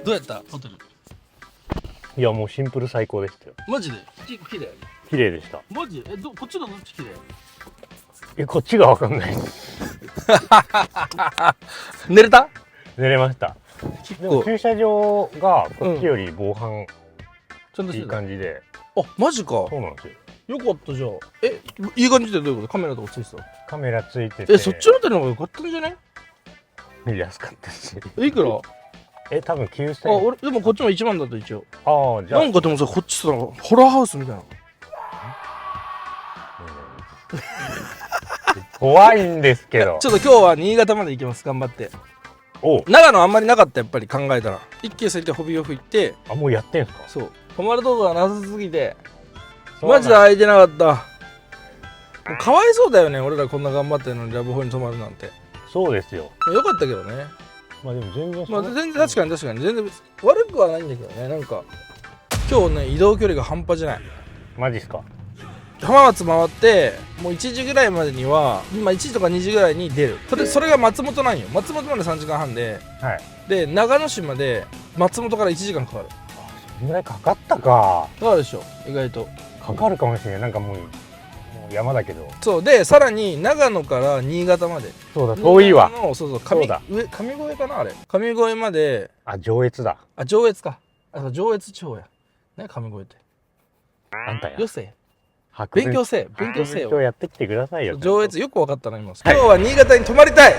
どうやったホテル？いやもうシンプル最高でしたよ。マジで綺麗？綺麗でした。マジ？こっちのどっち綺麗？こっちがわかんない。寝れた？寝れました。でも駐車場がこっちより防犯ちゃんといい感じで。あ、マジか。そうなんですよ。よかったじゃあ。いい感じでどういうこと？カメラとかついてた？カメラついてて。そっちのホテルの方が良かったんじゃない？安かったし。いくら？多分9000円。俺でもこっちも1万だと一応。じゃあなんかでもさ、こっちさホラーハウスみたいな。怖いんですけど。ちょっと今日は新潟まで行きます。頑張って。長野あんまりなかった、やっぱり考えたら一休さん行ってホビオフ行って。もうやってんすか？そう、泊まるとこがなさすぎてマジで空いてなかった。かわいそうだよね、俺らこんな頑張ってるのにラブホに泊まるなんて。そうですよ。よかったけどね。でも全然全然確かに全然悪くはないんだけどね。なんか今日ね、移動距離が半端じゃない。マジっすか？浜松回ってもう1時ぐらいまでには、今1時とか2時ぐらいに出る。それが松本なんよ。松本まで3時間半で、で長野市まで松本から1時間かかる。それぐらいかかったか。かかるでしょ。意外とかかるかもしれない。なんかもう山だけど。そうで、さらに長野から新潟まで。そうだ、遠いわ。そう神越かな、あれ神越まで。上越だ。上越か。上越地方やね、神越って。あんたやよせ、勉強せよ。やってきてくださいよ。上越よく分かったな今。今日は新潟に泊まりたい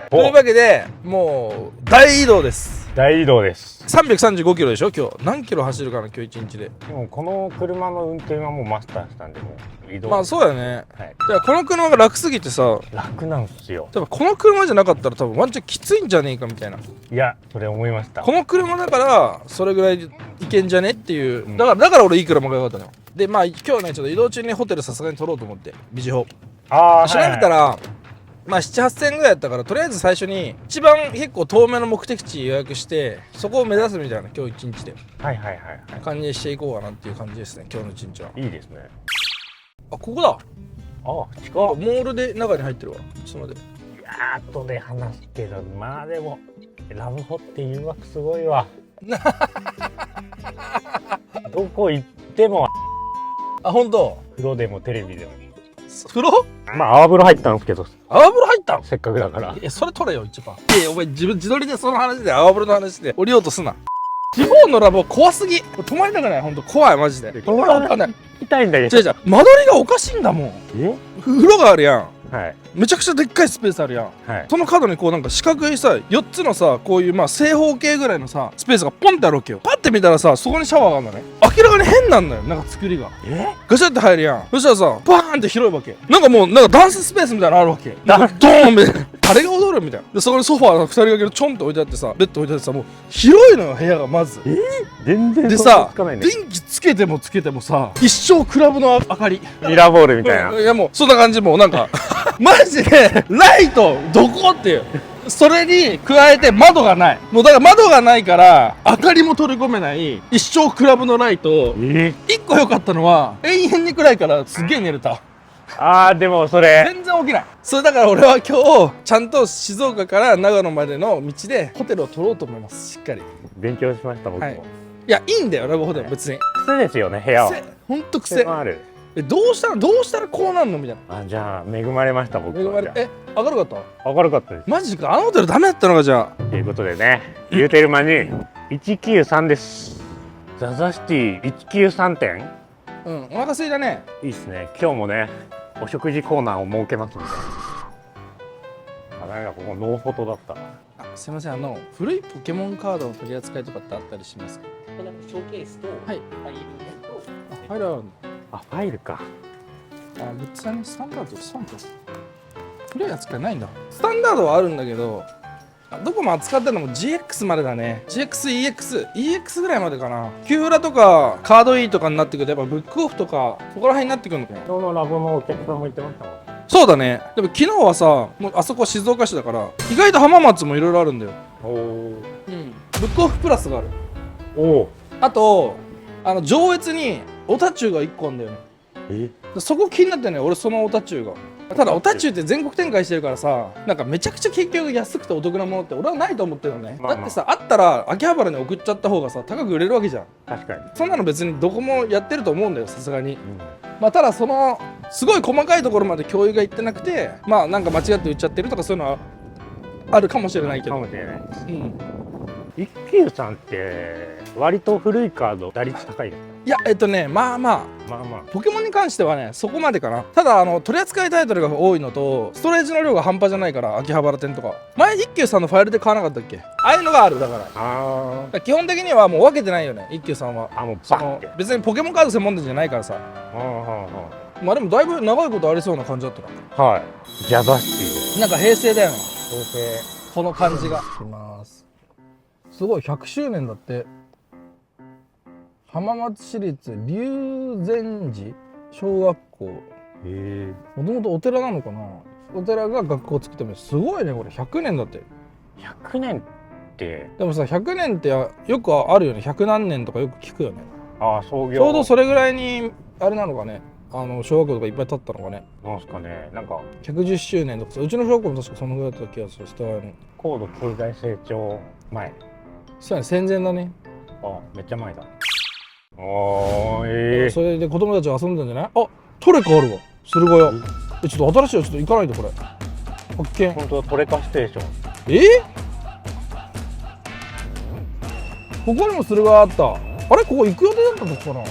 というわけで、もう大移動です。大移動です。335キロでしょ今日。何キロ走るかな今日1日で。でもこの車の運転はもうマスターしたんで、もう移動。まあそうやね。この車が楽すぎてさ。楽なんすよ。多分この車じゃなかったら多分ワンチャンきついんじゃねえかみたいな。いや、それ思いました。この車だからそれぐらいいけんじゃねっていう。だから俺いい車が良かったのよ。でまあ今日ね、ちょっと移動中にホテルさすがに取ろうと思って、ビジホ調べたら、まあ7、8000円ぐらいやったから、とりあえず最初に一番結構遠めの目的地予約して、そこを目指すみたいな、今日一日で感じしていこうかなっていう感じですね、今日の一日は。いいですね。ここだ。近っ。モールで中に入ってるわ。ちょっと待って。いやー、後で話すけど、まあでもラブホって誘惑すごいわ。どこ行っても。本当？風呂でもテレビでも。風呂？まあ泡風呂入ったんですけど。泡風呂入ったん？せっかくだから。それ取れよ一番。お前自撮りでその話で泡風呂の話で降りようとすな。地方のラボ怖すぎ。泊まりたくない。本当怖いマジで。泊まらない。痛いんだけど。違う間取りがおかしいんだもん。風呂があるやん。めちゃくちゃでっかいスペースあるやん。その角にこうなんか四角いさ、4つのさ、こういうまあ正方形ぐらいのさスペースがポンってあるわけよ。パッて見たらさ、そこにシャワーがあるんだね。明らかに変なんだよ、なんか作りが。ガシャって入るやん。そしたらさ、バーンって広いわけ。なんかもうなんかダンススペースみたいなのあるわけ。ドーンみたいな。誰が踊るみたいな。でそこにソファー2人掛けのちょんって置いてあってさ、ベッド置いてあってさ、もう広いのよ部屋がまず。全然でさ、電気つけてもさ、一生クラブの明かり、ミラーボールみたいな。いやもうそんな感じ。もうなんかマジでライトどこっていう。それに加えて窓がない。もうだから窓がないから明かりも取り込めない一生クラブのライト。1個良かったのは永遠に暗いからすげえ寝れた。でもそれ全然起きない。それだから俺は今日ちゃんと静岡から長野までの道でホテルを取ろうと思います。しっかり勉強しました僕も。いや、いいんだよラブホテル別に。癖ですよね、部屋は。ほんと癖。どうしたらこうなんのみたいな。じゃあ恵まれました僕は。明るかった？明るかったです。マジか。あのホテルダメだったのかじゃあ。ということでね、言うてる間に193です。ザザシティ193店。お腹すいたね。いいっすね。今日もねお食事コーナーを設けますんで。なんかここノーフォトだった。すいません、古いポケモンカードの取り扱いとかってあったりしますか？ショーケースとファイルとファイルある。ファイルか。グッズはね、スタンダード古い扱いないんだ。スタンダードはあるんだけど、どこも扱ってるのも GX までだね。GX、EX ぐらいまでかな。キューラとかカード E とかになってくるとやっぱブックオフとかそこら辺になってくるのかな。今日のラボのお客さんも言ってましたもん。そうだね。でも昨日はさ、もうあそこは静岡市だから意外と浜松もいろいろあるんだよ。ブックオフプラスがある。あと上越にオタチューが1個あるんだよね。そこ気になってね。俺そのオタチューがただオタチューって全国展開してるからさ、なんかめちゃくちゃ結局安くてお得なものって俺はないと思ってるのね。まあまあだってさ、あったら秋葉原に送っちゃった方がさ高く売れるわけじゃん。確かに。そんなの別にどこもやってると思うんだよ、さすがに。うん。まあただそのすごい細かいところまで共有がいってなくて、まあなんか間違って売っちゃってるとかそういうのはあるかもしれないけど。かもしれない。うん。一休さんって割と古いカード打率高いですか？いやまあまあまあまあ。ポケモンに関してはねそこまでかな。ただ取り扱いタイトルが多いのとストレージの量が半端じゃないから、秋葉原店とか前一休さんのファイルで買わなかったっけ、ああいうのがある。だからあ基本的にはもう分けてないよね、一休さんは。あ。もうそのバッて。別にポケモンカード専門店じゃないからさ。まあでもだいぶ長いことありそうな感じだったな。はい。ジャザシティなんか平成だよな、です。平成。この感じが。いきます。すごい100周年だって。浜松市立龍禅寺小学校。へえ。もともとお寺なのかな。お寺が学校を作ってもすごいねこれ。100年だって。100年って。でもさ100年ってよくあるよね。100何年とかよく聞くよね。ああ、創業。ちょうどそれぐらいにあれなのかね、小学校とかいっぱい建ったのかね。なんすかね。なんか110周年とかさ、うちの小学校も確かそのぐらいだった気がする。スターの高度経済成長前。そうやね、戦前だね。あ、めっちゃ前だ。おー、それで子供たちが遊んでんじゃない。あ、トレカあるわ。駿河屋。ちょっと新しいよ。ちょっと行かないとこれ。発見。本当だ、トレカステーション。ここにも駿河屋あった。あれここ行く予定だったのかな。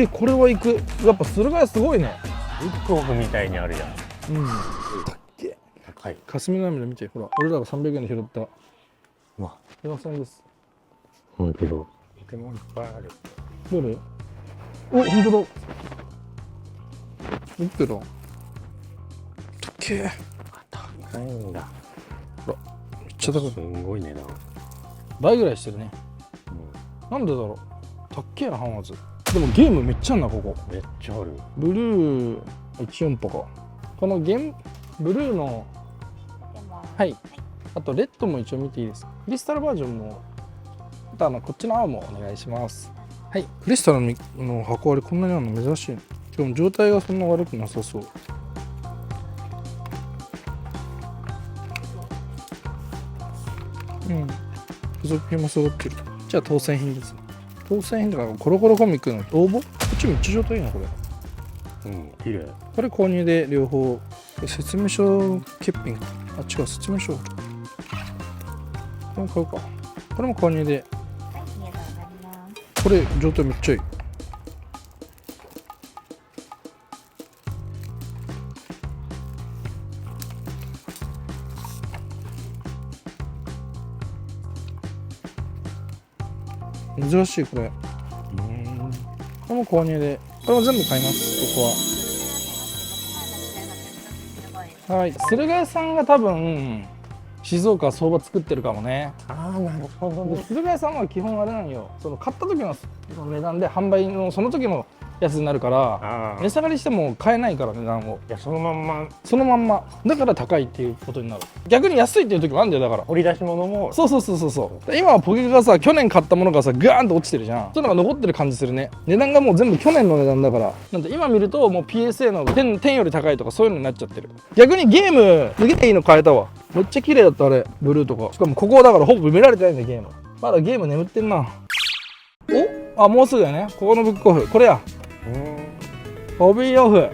これは行く。やっぱ駿河屋すごいね。ブックオフみたいにあるじゃん。うん。高い。霞ヶ浦見て、ほら、俺らが300円で拾った。うわ、4円です。本当だ。ポケモンいっぱいある。どれ？お、本当だ。いくら？高え。高いんだ。めっちゃ高い。すんごい値段。倍ぐらいしてるね。なんでだろう。高えな、浜松。でもゲームめっちゃあんな、ここ。めっちゃある。ブルー14歩か。このブルーの、はい。あとレッドも一応見ていいですか。クリスタルバージョンも、あとこっちの青もお願いします。はい。クリスタルの箱割りこんなにあるの珍しいね。でも状態がそんな悪くなさそう。うん。付属品も揃ってる。じゃあ当選品ですね。当選品とかコロコロコミックの応募？こっちめっちゃ状態いいなこれ。うん、綺麗。これ購入で両方。説明書欠品か。あ、違う、説明書。これも買うか。これも購入で。これ状態めっちゃいい。珍しいこれ。これも購入で。これも全部買います。ここは。はい。駿河屋さんが多分静岡は相場作ってるかもね。ああ、なるほどね。駿河屋さんは基本あれなんよ。その買った時の値段で販売のその時のやつになるから、ああ。値下がりしても買えないから値段を。いや、そのまんまそのまんま。だから高いっていうことになる。逆に安いっていう時もあるんだよ、だから。掘り出し物も。そう。今はポケがさ、去年買ったものがさ、ガーンと落ちてるじゃん。そういうのが残ってる感じするね。値段がもう全部去年の値段だから。なんで今見るともう PSA の10より高いとかそういうのになっちゃってる。逆にゲーム、抜けていいの変えたわ。めっちゃ綺麗だったあれ、ブルーとか。しかもここだからほぼ見られてないんだよ、ゲーム。まだゲーム眠ってんな。お、あ、もうすぐだね。ここのブックオフ。これや。ホビーオフ。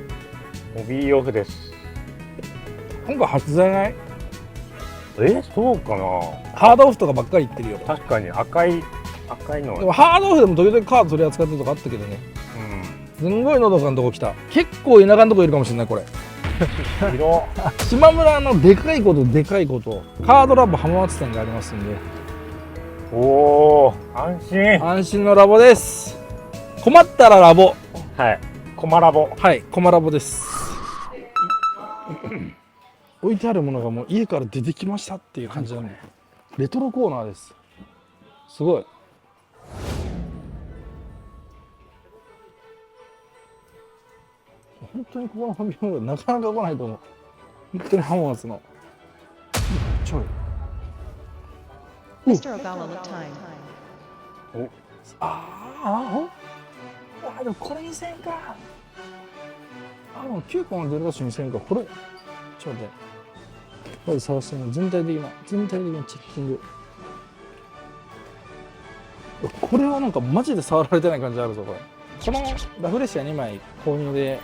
ホビーオフです。今回初じゃない？そうかな。ハードオフとかばっかり言ってるよ。確かに赤いの。でもハードオフでも時々カード取り扱ってるとかあったけどね。うん。すんごいのどかのとこ来た。結構田舎のとこいるかもしれないこれ。色。島村のでかいことカードラボ浜松店がありますんで。おお、安心。安心のラボです。困ったらラボ。はい。コマラボ。はい、コマラボです。置いてあるものがもう家から出てきましたっていう感じだね。レトロコーナーです。すごい。本当にここのファミリーなかなか来ないと思う。本当に浜松の。ちょい。でもこれ2000円か。9個が出るらしいんかこれちょっと待ってまず探してみる全体的なチェッキングこれはなんかマジで触られてない感じあるぞこれこのラフレシア2枚購入で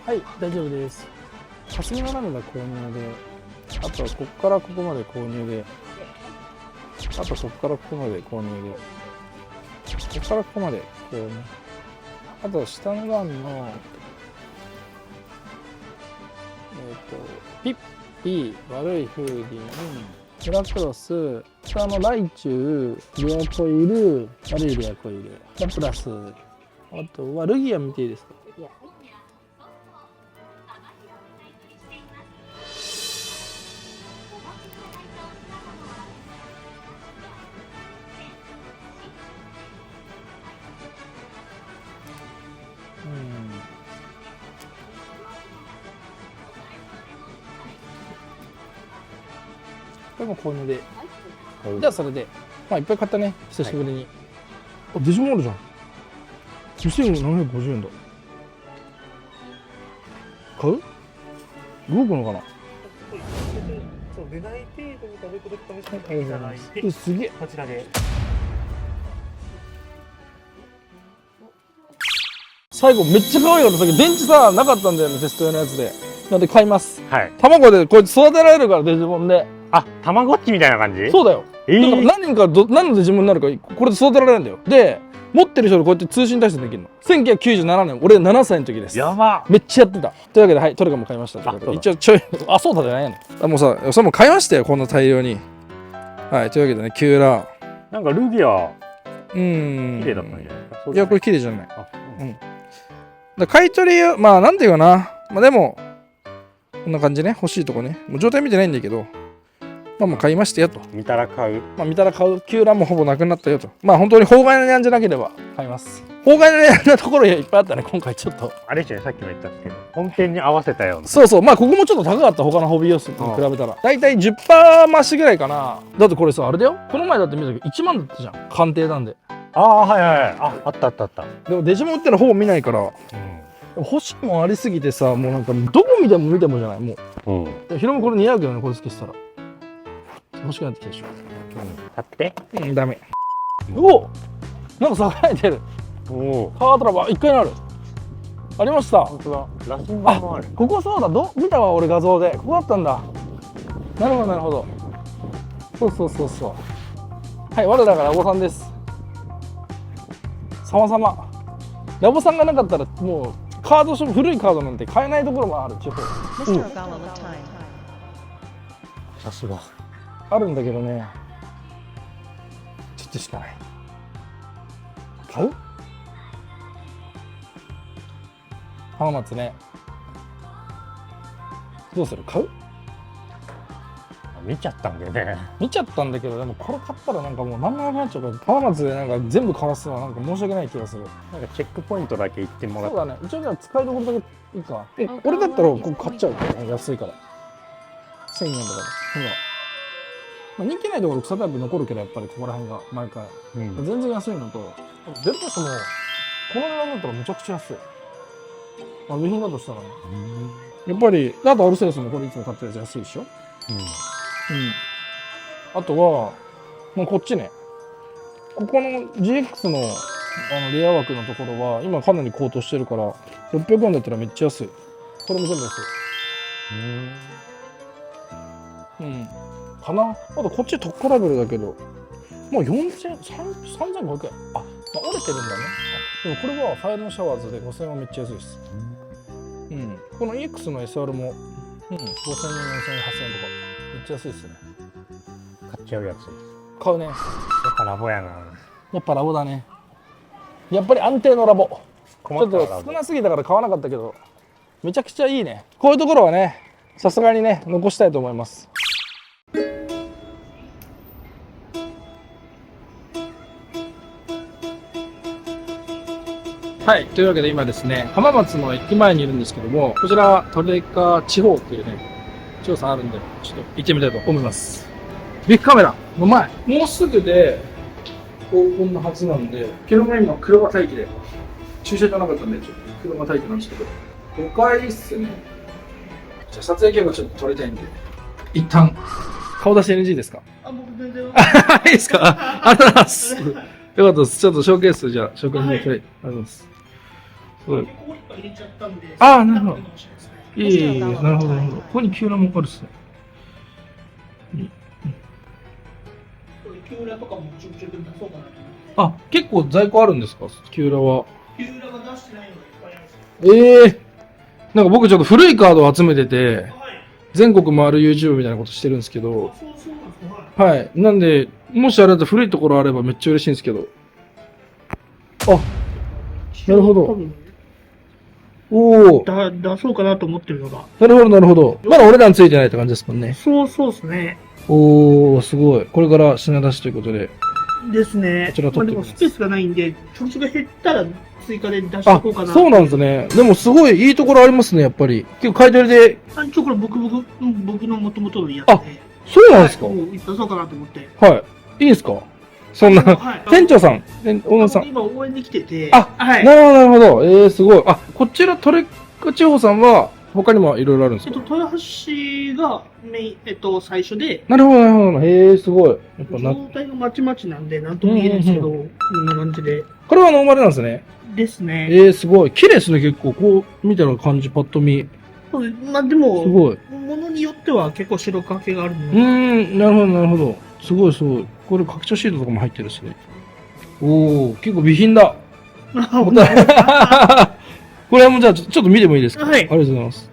はい大丈夫です霞の涙購入であとはここからここまで購入であとここからここまで購入でここからここまで購入あと下の段のピッピ悪い風鈴ヘラクロス下のライチュウレアコイル悪いレアコイルラプラスあとはルギア見ていいですかこれも購入で、じゃあそれで、まあいっぱい買ったね、久しぶりに。あ、デジモンあるじゃん。2750円だ。買う？動くのかな？そう出ない程度に食べ届く試しにいただいて、すげえ。こちらで。最後めっちゃ可愛かった。さっき電池さなかったんだよね、テスト用のやつで。なんで買います。はい。卵でこいつ育てられるからデジモンで。あ、たまごっちみたいな感じ？そうだよ。だから何のデジモンになるかこれで育てられるんだよ。で持ってる人でこうやって通信対戦できるの。1997年俺7歳の時です。やば。めっちゃやってた。というわけではいトレカも買いましたということで一応ちょいあそうだじゃないの。あもうさそれも買いましたよこんな大量に。はいというわけでねキューラーなんかルギア綺麗だったんじゃないですか。いやこれ綺麗じゃない。あだ買い取りまあなんていうかなまあでもこんな感じね欲しいとこねもう状態見てないんだけどまあもう買いましたよと。見たら買う。まあ見たら買う。キューラーもほぼなくなったよと。まあ本当に法外な値段じゃなければ買います。法外な値段なところいっぱいあったね今回ちょっと。あれじゃないさっきも言ったんですけど本店に合わせたような。そうそうまあここもちょっと高かった他のホビー用水に比べたら。だいたい 10% 増しぐらいかな。だってこれさあれだよ。この前だって見たけど1万だったじゃん。鑑定なんで。ああはいはいはい。あったあったあった。でもデジモン売ったらほぼ見ないから。欲しいもんありすぎてさもうなんかどこ見てもじゃないもう。ヒロもこれ似合うけどねこれ好きしたら。欲しくなってきたでしょ。買ってダメ。うおなんか栄えてる。おカードラバー1回ある。ありました。本当だ。ラスンバーもある。ここそうだ見たわ俺画像でここだったんだ。なるほどなるほど。そうはい我らがラボさんです。様々ラボさんがなかったらもうカードショップ古いカードなんて買えないところもある地方。さすが。あるんだけどねちょっとしかない。買う？浜松ねどうする買う？見ちゃったんだよね。見ちゃったんだけどでもこれ買ったらなんかもう何もなくなっちゃうから浜松でなんか全部買わすのはなんか申し訳ない気がする。なんかチェックポイントだけ行ってもらって。そうだね一応じゃあ使いどころだけいいか。俺だったらここ買っちゃうから安いから1000円とかでほら。まあ、人気ないところ草タイプ残るけどやっぱりここら辺が毎回、全然安いのと出るとしてもこの値段だったらめちゃくちゃ安い。部品だとしたらねやっぱりあとアルセウスもこれいつも買ってるやつ安いでしょ。あとはもうこっちねここの GX のレア枠のところは今かなり高騰してるから600円だったらめっちゃ安い。これも全部安い。かなあとこっち特化ラベルだけどもう3500円折れてるんだね。でもこれはファイルのシャワーズで5000円はめっちゃ安いです。この EX の SR も、5000円、4000円、8000円とかめっちゃ安いですね。買っちゃうやつ。買うね。やっぱラボやな。やっぱラボだね。やっぱり安定のラボ。ちょっと少なすぎたから買わなかったけどめちゃくちゃいいね。こういうところはねさすがにね残したいと思います。はい、というわけで今ですね、浜松の駅前にいるんですけども、こちらはトレカ地方っていうね、調査あるんで、ちょっと行ってみたいと思います。ビッグカメラの前、もうすぐで、こんなはずなんで、昨日も今車待機で、駐車場なかったんで、ちょっと車待機なんですけど、5回っすね。じゃあ撮影許可ちょっと撮りたいんで、一旦顔出し NG ですか？あ、僕全然。いいですか？ありがとうございます。よかったです。ちょっとショーケースじゃあ、ショーケースでプレイ。ありがとうございます。すごい。入れちゃったんで。ああ、なるほど。いえいえいえ、なるほど、なるほど。ここにキューラもあるっすね。キューラとかもちょくちょく出そうかなと。あ、結構在庫あるんですか？キューラは。キューラが出してないのがいっぱいあるんですよ。なんか僕ちょっと古いカードを集めてて、はい。全国回る YouTube みたいなことしてるんですけど、そうなんですか。はい。はい。なんで、もしあれだと古いところあればめっちゃ嬉しいんですけど。あ、なるほど。おお。出そうかなと思ってるのが。なるほど、なるほど。まだ俺らについてないって感じですもんね。そうですね。おー、すごい。これから品出しということで。ですね。こちら取ってできますもスペースがないんで、貯蓄が減ったら追加で出していあこうかな。、そうなんですね。でもすごいいいところありますね、やっぱり。結構買い取りで。これ僕の元々のやつあで。そうなんですか？はいもう出そうかなと思って。はい。いいんですか？そんな。はい。店長さん、オーナーさん。今応援に来てて。あはい。なるほど、なるほど。すごい。あ、こちら、トレック地方さんは、他にもいろいろあるんですか？豊橋がメイン、最初で、なるほど、なるほど。すごい。やっぱ状態がまちまちなんで、なんとも言えないんですけど、こんな感じで。これはノーマルなんですね。ですね。すごい。綺麗ですね、結構。こう、見たら感じ、パッと見。そうまあでも、すごい。ものによっては結構白かけがあるので。なるほど、なるほど。すごい、すごい。これ、拡張シートとかも入ってるしね。おー、結構備品だ。本当ですかこれはもうじゃあ、ちょっと見てもいいですか？はいありがとうございます。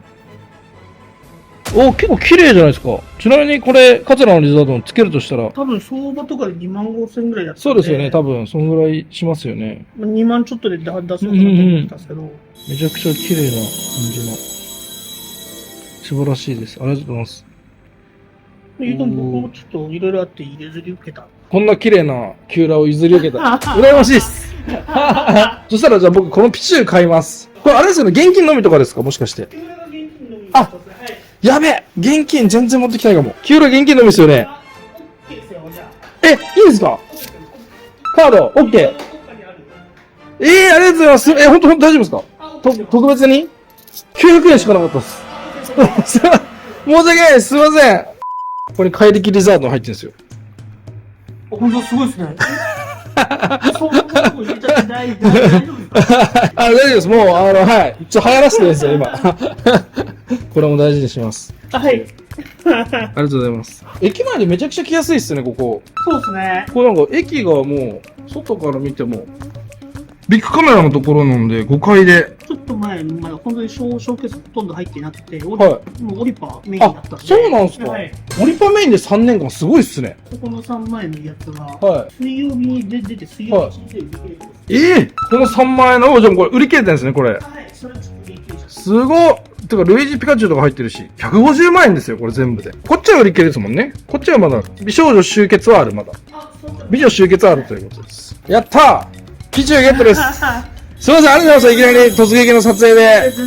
おー、結構綺麗じゃないですか。ちなみにこれ、桂のリゾートのつけるとしたら、多分相場とかで2万5千ぐらいだったんそうですよね。多分、そんぐらいしますよね。2万ちょっとで出そうかなと思ってたんですけど。めちゃくちゃ綺麗な感じの。素晴らしいです。ありがとうございます。でも僕もちょっといろいろあって譲り受けた。こんな綺麗なキューラを譲り受けた。羨ましいっす。そしたらじゃあ僕このピチュー買います。これあれですよね、現金のみとかですか？もしかして。あ、やべえ現金全然持ってきたいかも。キューラ現金のみですよね。いいんですか？カード、オッケー。ありがとうございます。ほんと大丈夫ですか？特別に ?900 円しかなかったです。申し訳ないです。すいません。ここに怪力リザード入ってるんですよ。本当すごいですね。そんなとこ入れちゃって大丈夫ですか？大丈夫です。もう、はい。ちょっと流行らせてるんですよ、今。これも大事にします。はい。ありがとうございます。駅前でめちゃくちゃ来やすいっすね、ここ。そうですね。これなんか、駅がもう、外から見ても、ビッグカメラのところなんで、5階で。ちょっと前、まだ本当にショーケースほとんど入ってなくて、もうオリパメインだったんで。そうなんですか？はい。オリパメインで3年間すごいっすね。ここの3万円のやつが、は水曜日に出て、水曜日で売り切れてます。この3万円の、じゃあこれ売り切れてるんですね、これ。はい、それちょっとびっくりしました。すごっ。てか、ルイージピカチュウとか入ってるし、150万円ですよ、これ全部で。こっちは売り切れですもんね。こっちはまだ、美少女集結はある、まだ。美女集結はあるということです。やったーピチュウゲットです。すいません、ありがとうございます。いきなり突撃の撮影で。ありが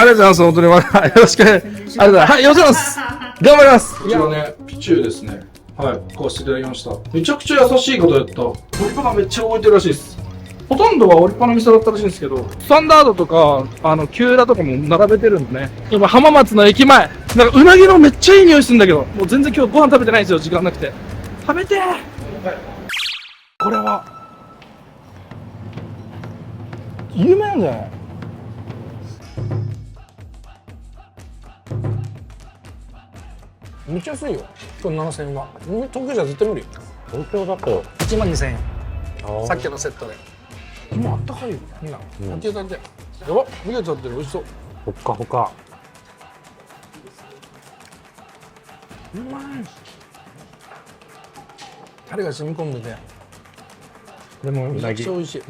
とうございます、本当に。また、よろしく。ありがとうございます。はい、よろしくお願いします。頑張ります。こちらね、ピチュウですね。はい、買わせていただきました。めちゃくちゃ優しい方やった。オリパがめっちゃ動いてるらしいです。ほとんどはオリパの店だったらしいんですけど、スタンダードとか、キューラとかも並べてるんでね。今、浜松の駅前。なんか、うなぎのめっちゃいい匂いするんだけど、もう全然今日ご飯食べてないんですよ、時間なくて。食べてー、これは、有名なんじゃない？めっちゃ安いよ。これ7000円は。東京じゃ絶対無理。東京だと1万2000円。あさっきのセットで。もうあったかいよ。みんな。やってやって。やばっ、無理やってる。美味しそう。ほっかほか。うまい。タレが染み込んでて。でもめちゃくちゃ美味しい。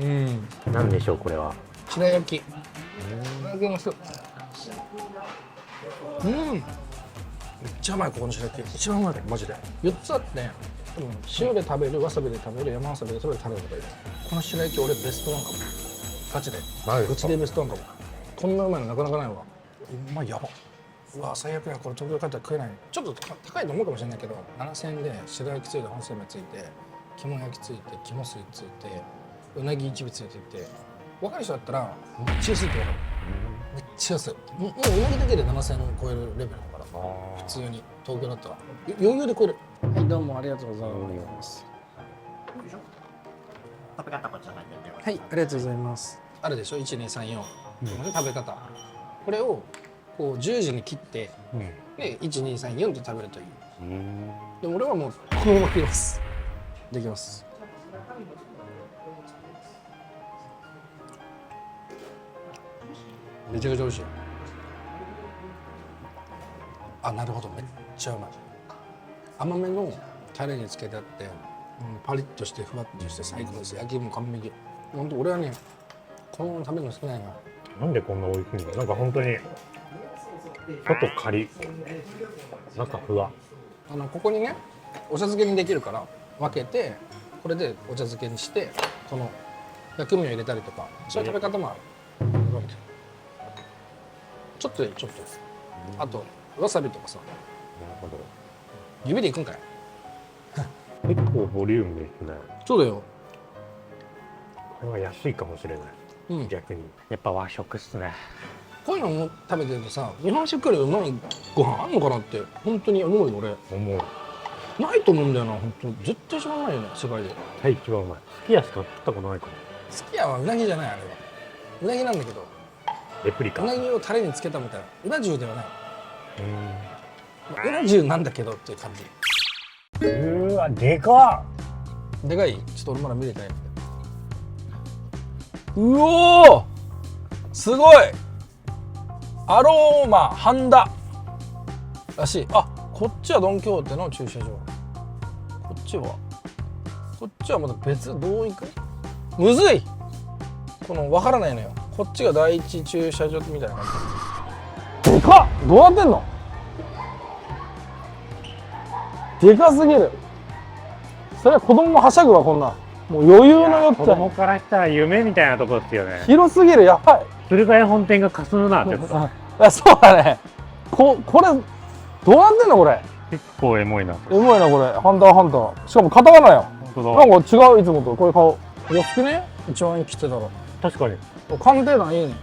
なんでしょうこれは。白焼き。いただきます。めっちゃうまい、ここの白焼き。一番うまいから、マジで。4つあって、塩で食べる、わさびで食べる、山わさびで食べる、タレで食べる。この白焼き俺ベストワンかも。ガチで。ガチでベストワンかも。こんなうまいのなかなかないわ。うまい、やば。うわ、最悪や。これ東京帰ったら食えない。ちょっと高いと思うかもしれないけど、7000円で白焼きついて、本製麺ついて、肝焼きついて、肝水ついて、うなぎ一尾ついていて、分かる人だったら、めっちゃ安いって分かる。めっちゃ安い。もううなぎだけで7000円超えるレベルだから普通に東京だったら余裕で超える。はいどうもありがとうございます。食べ方こちらに出てます。はい、ありがとうございます。あれでしょ、1234、食べ方。これをこう10時に切って、で1234って食べるといい。でも俺はもうこのまま切ります。できます。めちゃくちゃ美味しい。あ、なるほど、めっちゃうまい。甘めのタレにつけてあって、パリッとしてふわっとして最高です。焼きも完璧。本当俺はね、このまま食べるの好きなんや。なんでこんな美味しいの？なんか本当に外カリ、中ふわ。ここにね、お茶漬けにできるから分けて、これでお茶漬けにして、この薬味を入れたりとか、そういう食べ方もある。ちょっとでいい、ちょっと。あとわさびとかさ。なるほど。指でいくんかい。結構ボリュームですね。そうだよ。これは安いかもしれない。逆に。やっぱ和食っすね。こういうのも食べてるとさ、日本食よりうまいご飯あんのかなって本当に思うよ俺。思う。ないと思うんだよな、本当。絶対一番うまいよね、世界で。はい、一番うまい。すき家しか食ったことないかも。すき家はうなぎじゃない、あれは。うなぎなんだけど、レプリカ。うなぎをタレにつけたみたいな。うな重ではない。うな重なんだけどっていう感じ。わ、でかっ。でかい？ちょっと俺まだ見れてない。うおー、すごい。アローマハンダらしい。あ、こっちはドン・キホーテの駐車場。こっちはまた別。どう行く？むずい。この分からないのよ。こっちが第一駐車場みたいな感じ。でかっ。どうやってんの？でかすぎる。それは子供もはしゃぐわ、こんな。もう余裕のよっちゃ。子供からしたら夢みたいなとこですよね。広すぎる、やばい。駿河屋本店がかすむなって。そうだね。これどうなってんのこれ。結構エモいな。エモいなこれ。ハンターハンター。しかもカタカナよ。なんか違う、いつもと。こういう顔。安くね？一万円切ってたら。確かに。鑑定団いいね。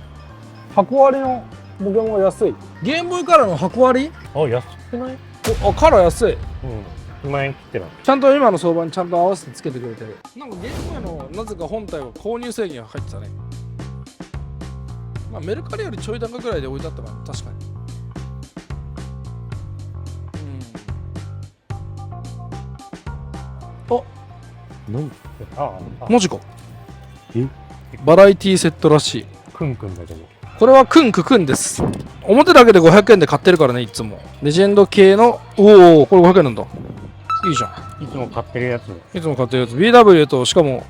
箱割りのポケモンが安い。ゲームボーイカラーの箱割り？あ、安くない？カラー安い。1万円切ってます。ちゃんと今の相場にちゃんと合わせてつけてくれてる。なんかゲームボーイのなぜか本体は購入制限が入ってたね。まあメルカリよりちょい高ぐらいで置いてあったかな、確かに。マジか。バラエティセットらしい。クンクンだけど。これはクンククンです。表だけで500円で買ってるからね、いつも。レジェンド系の、おお、これ500円なんだ。いいじゃん。いつも買ってるやつ。いつも買ってるやつ。BW と、しかも、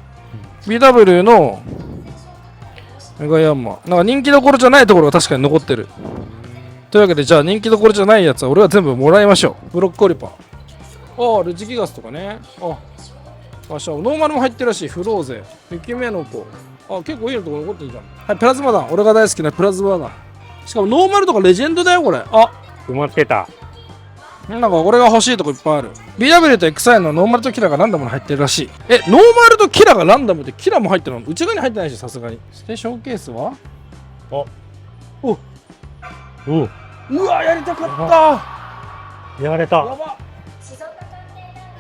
BW のメガヤンマ。なんか人気どころじゃないところが確かに残ってる。というわけで、じゃあ人気どころじゃないやつは俺は全部もらいましょう。ブロッコリパー。ああ、ルチキガスとかね。ノーマルも入ってるらしい。フローゼ、雪目の子。あ、結構いいのとこ残ってるじゃん。はい、プラズマ弾。俺が大好きなプラズマ弾。しかもノーマルとかレジェンドだよ、これ。あ、埋まってた。なんか俺が欲しいとこいっぱいある。BW と XI のノーマルとキラがランダムに入ってるらしい。ノーマルとキラがランダムってキラも入ってるの？内側に入ってないし、さすがに。ステーションケースは？うわ、やりたかった。やられた。やば。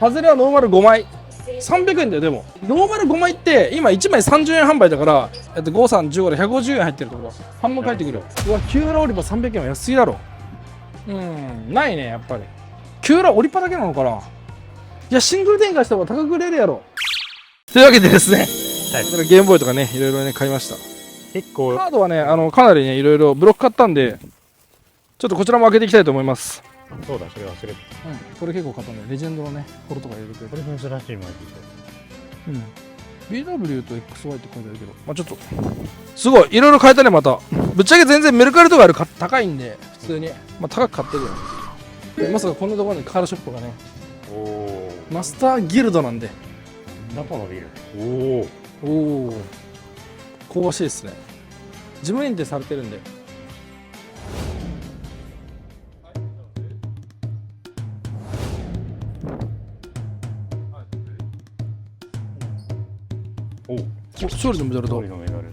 ハズレはノーマル5枚。300円だよ。でもノーマル5枚って今1枚30円販売だから、5315で150円入ってるところ半分返ってくるよ。うわ、キューラオリパ300円は安すぎだろ。ないね、やっぱり。キューラオリパだけなのかな。いや、シングル展開した方が高く売れるやろ。というわけでですね、それゲームボーイとかね、いろいろね買いました。結構カードはね、かなりね、いろいろブロック買ったんで、ちょっとこちらも開けていきたいと思います。そうだ、それ忘れて。これ結構買ったんで、レジェンドのね、コロとか入れてくれて。これ珍しいマジで。BW と XY って書いてあるけど、まあちょっと、すごい、いろいろ変えたね、また。ぶっちゃけ全然メルカリとかより高いんで、普通に。まあ高く買ってるよ。でまさかこんなところにカードショップがね、マスターギルドなんで。なんだこのビル。おお、香ばしいですね。自分認定されてるんで。勝利のメダルだ。勝利のメダル。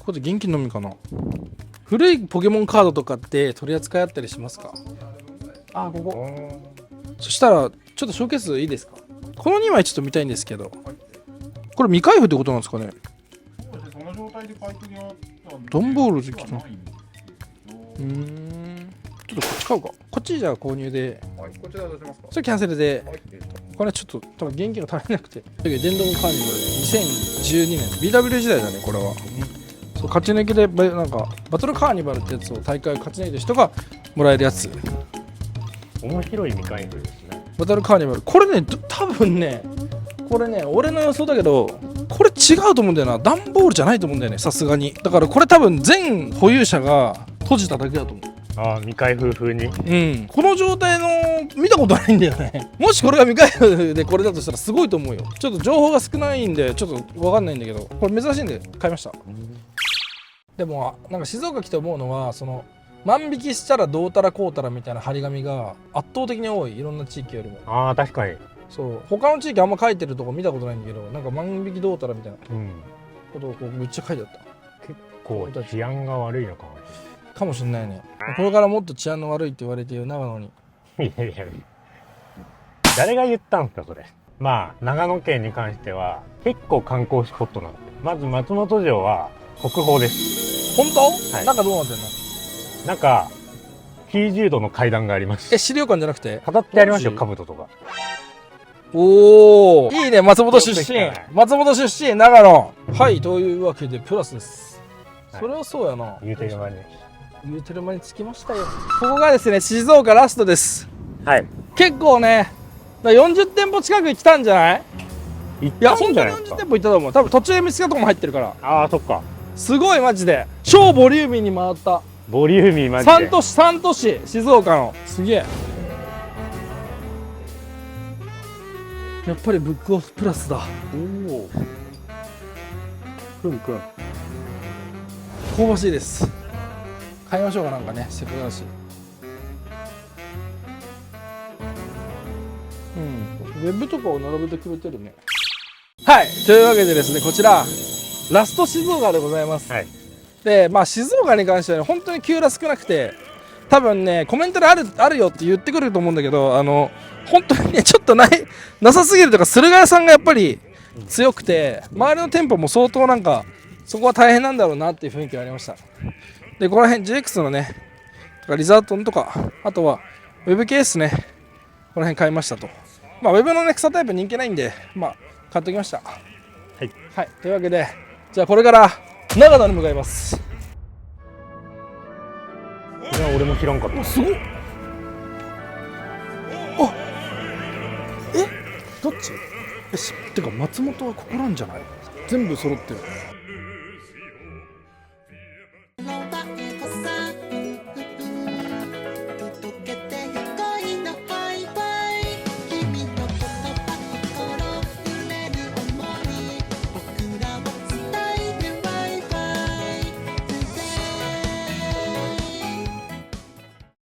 ここで現金のみかな。古いポケモンカードとかって取り扱いあったりしますか？あ、ここ。そしたらちょっとショーケースいいですか？この2枚ちょっと見たいんですけど、これ未開封ってことなんですかね？その状態で買い取りは段ボールできた。ないんですけど、ちょっとこっち買うか。こっちじゃあ購入で、はいこちら出しますか？それキャンセルで。はいこれちょっと多分現金が足りなくて。電動カーニバル2012年 BW 時代だねこれは。そう勝ち抜きでなんかバトルカーニバルってやつを大会を勝ち抜いた人がもらえるやつ。面白い未開封ですね。バトルカーニバルこれね多分ねこれね俺の予想だけどこれ違うと思うんだよな。段ボールじゃないと思うんだよねさすがに。だからこれ多分全保有者が閉じただけだと思う。ああ、未開封風に。この状態の見たことないんだよね。もしこれが未開封でこれだとしたらすごいと思うよ。ちょっと情報が少ないんでちょっと分かんないんだけど、これ珍しいんで買いました。でもなんか静岡来て思うのは、その万引きしたらどうたらこうたらみたいな張り紙が圧倒的に多い、いろんな地域よりも。ああ、確かに。そう他の地域あんま書いてるとこ見たことないんだけど、なんか万引きどうたらみたいなことをこうめっちゃ書いてあった。結構治安が悪いのかもしかもしれないね。これからもっと治安の悪いって言われている長野に。れない。いやいや、誰が言ったんすかそれ。まあ長野県に関しては結構観光スポットなんで、まず松本城は国宝です。本当？はいなんかどうなってんの？なんか90度の階段があります。資料館じゃなくて？飾ってありますよ、兜とか。おお、いいね、松本出身よくできたね。松本出身、長野。はい、というわけでプラスです。はいそれはそうやな。言うてる間に。言うてる間に着きましたよ。ここがですね、静岡ラストです。はい。結構ね、40店舗近く来たんじゃない？行っいや、たん本当に40じゃないですか。店舗行ったと思う。多分途中で見つけたとこも入ってるから。ああ、そっか。すごいマジで。超ボリューミーに回った。ボリューミーマジで。3都市、静岡の。すげえ。やっぱりブックオフプラスだ。おお。くんくん。香ばしいです。買いましょうかなんかね、せっかくだし。ウェブとかを並べてくれてるね。はい、というわけでですね、こちらラスト静岡でございます。はい。で、まあ静岡に関しては、ね、本当に急ら少なくて、多分ねコメントであるよって言ってくると思うんだけど、本当にねちょっとなさすぎるというか、駿河屋さんがやっぱり強くて、周りの店舗も相当なんかそこは大変なんだろうなっていう雰囲気がありました。でここら辺 GX のねとかリザートンとか、あとはウェブケースね、この辺買いましたと。まあウェブのね草タイプ人気ないんで、まあ買っときました。はい、はい、というわけでじゃあこれから長野に向かいます。これは俺も知らんかった。お、すごっ。あ、どっち？てか松本はここなんじゃない？全部揃ってる。